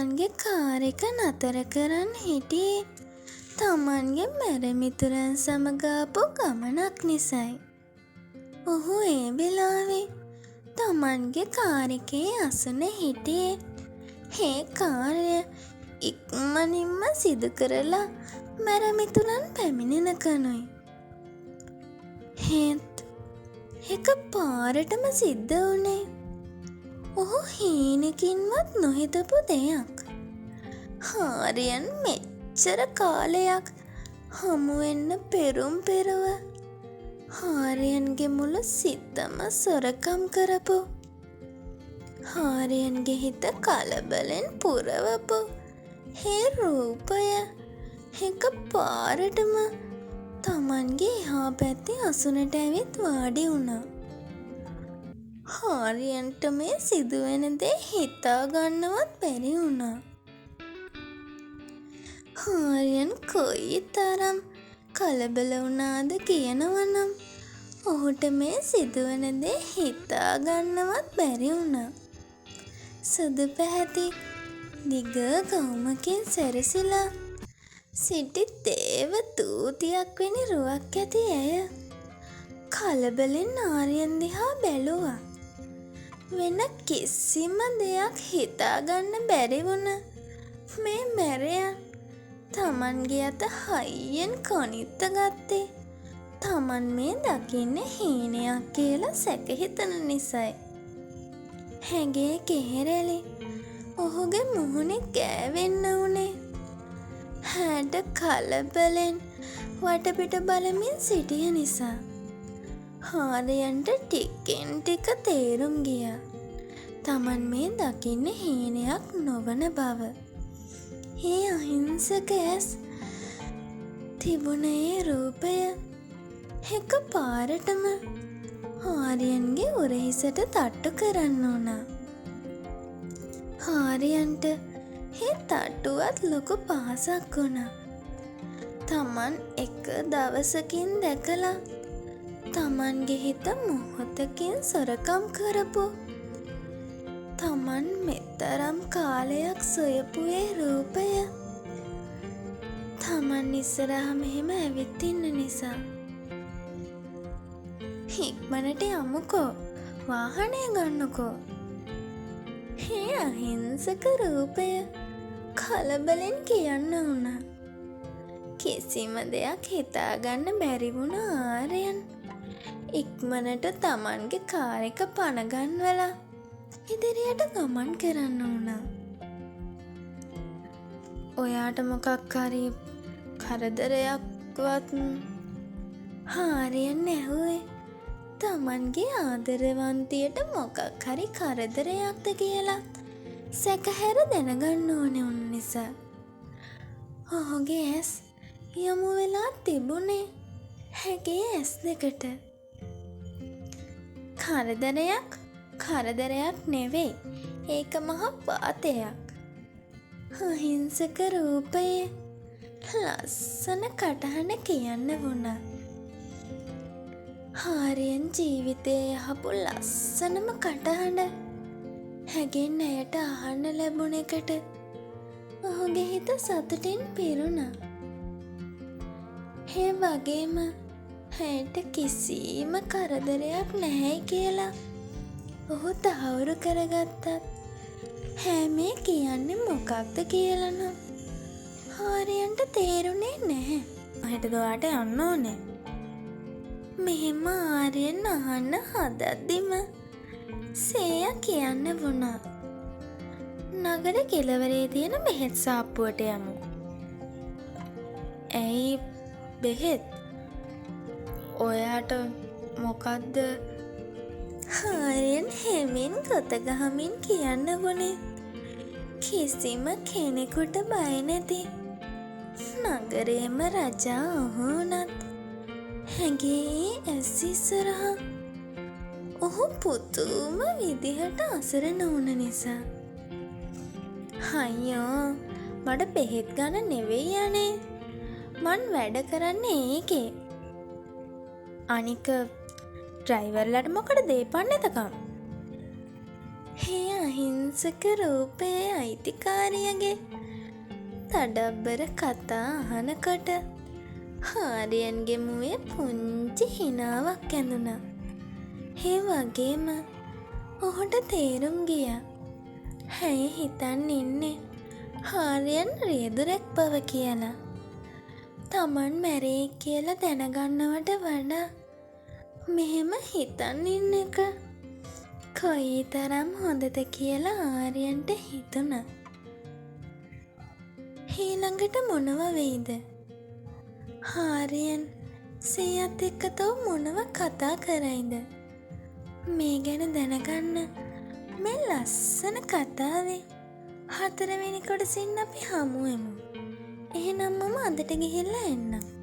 තමන්ගේ කාර් එක නතර කරන් හිටියේ තමන්ගේ මැරමිතුරන් සමග ආපු ගමනක් නිසයි. ඔහු ඒ වෙලාවේ තමන්ගේ කාර් එකේ අසන හිටියේ. ඒ කාර්ය ඉක්මනින්ම සිදු කරලා මැරමිතුරන් පැමිණෙනකනුයි. හෙත් එක පාරටම සිද්ධ වුණේ ඔහු හීනකින්වත් නොහිතපු දෙයක්. හාරියන් මෙච්චර කාලයක් හමුවෙන්න පෙරුම් පෙරුව හාරියන්ගේ මුළු සිතම සොරකම් කරපු, හාරියන්ගේ හිත කලබලෙන් පුරවපු ඒ රූපය එක පාරටම තමන්ගේ එහා පැත්තේ අසුනට ඇවිත් වාඩි වුණා. හාරියන්ට මේ සිදුවෙන දේ හිතා ගන්නවත් බැරි වුණා. හාරියන් කොයි තරම් කලබල වුණාද කියනවනම් ඔහුට මේ සිදුවන දේ හිතා ගන්නවත් බැරි වුණා. සුදු පැහැති දිග ගවුමකින් සැරසිලා සිටි දේව දූතියක් වැනි රුවක් ඇති ඇය කලබලෙන් ආරියන් දිහා බැලුවා. වෙන කිසිම දෙයක් හිතාගන්න බැරි වුණ මේ මැරයන් තමන්ගේ අත හයියෙන් කොනිත්ත ගත්තේ තමන් මේ දකින්න හීනයක් කියලා සැක හිතන නිසයි. හැගේ කෙහෙරැලි ඔහුගේ මුහුණේ ගෑවෙන්න වුණේ. හැඩ කලබලෙන් වටපිට බලමින් සිටිය නිසා හාරියන්ට ටිකෙන් ටික තේරුම් ගියා තමන් මේ දකින්න හීනයක් නොවන බව. ඒ අහිංසක ඇස් තිබුණ ඒ රූපය එක පාරටම හාරියන්ගේ උරහිසට තට්ටු කරන්න වුණා. හාරියන්ට ඒ තට්ටුවත් ලොකු පහසක් වුණා. තමන් එක දවසකින් දැකලා තමන්ගේ හිත මොහොතකින් සොරකම් කරපු, තමන් මෙතරම් කාලයක් සොයපු ඒ රූපය තමන් ඉස්සරහා මෙහෙම ඇවිත් ඉන්න නිසා. ඉක්මනට යමුකෝ, වාහනය ගන්නකෝ. ඒ අහිංසක රූපය කලබලෙන් කියන්න වුණා. කිසිම දෙයක් හිතාගන්න බැරි වුණ ආරයන් ඉක්මනට තමන්ගේ කාර් එක පනගන්වලා ඉදිරියට ගමන් කරන්න වුණා. ඔයාට මොකක් හරි කරදරයක්වත්? හාරියන් ඇහුවේ තමන්ගේ ආදරවන්තියට මොකක් හරි කරදරයක්ද කියලා සැකහැර දැනගන්න ඕනේ උන් නිසා. ඔහුගේ ඇස් යොමු වෙලා තිබුණේ හැගේ ඇස් දෙකට. කරදරයක් නෙවෙයි, ඒක මහා පාතයක්. අහිංසක රූපයේ ලස්සන කටහඬ කියන්න වුණා. හාරියන් ජීවිතයේ යහපු ලස්සනම කටහඬ හැගෙන් ඇයට අහන්න ලැබුණ එකට ඔහුගේ හිත සතුටින් පිරුණා. ඒ වගේම ඇයට කිසිම කරදරයක් නැහැ කියලා ඔහු තහවුරු කරගත්තත් හැමේ කියන්නේ මොකක්ද කියලා නම් හාරියන්ට තේරුණේ නැහැ. අහෙට දුවාට යන්න ඕනේ. මෙහෙම ආර්යන් අහන්න හදද්දිම සේයා කියන්න වුණා. නගර කෙළවරේ තියෙන බෙහෙත් සාප්පුවට යමු. ඇයි බෙහෙත්? ඔයාට මොකද්ද? හාරියන් හැමින් ගොත ගහමින් කියන්න වුණේ. කිසිම කෙනෙකුට බය නැති නගරේම රජා ඔහු වුණත් හැගේ ඇස් ඉස්සරහා ඔහු පුදුම විදිහට අසරණ වුණ නිසා. අයියෝ, මට බෙහෙත් ගන්න නෙවෙයි යන්නේ. මං වැඩ කරන්නේ ඒකේ. අනික ඩ්‍රයිවර්ලට මොකටද දෙපන් නැතකම්? හේ අහිංසක රූපයේ අයිතිකාරියගේ තඩබ්බර කතා අහනකොට ආර්යන්ගේ මුවේ පුංචි හිනාවක් ඇඳුණා. ඒ වගේම ඔහුට තේරුම් ගියා ඇය හිතන් ඉන්නේ ආර්යන් රියදුරෙක් බව කියලා. තමන් මැරෙයි කියලා දැනගන්නවට වඩා මෙහෙම හිතන් ඉන්න එක කොයි තරම් හොඳද කියලා ආර්යන්ට හිතුණා. ඊළඟට මොනව වෙයිද? ආර්යන් සීයත් එක්ක තව මොනව කතා කරයිද? මේ ගැන දැනගන්න මේ ලස්සන කතාවේ 4 වෙනි කොටසින් අපි හමු වෙමු. එහෙනම් මම අදට ගිහිල්ලා එන්නම්.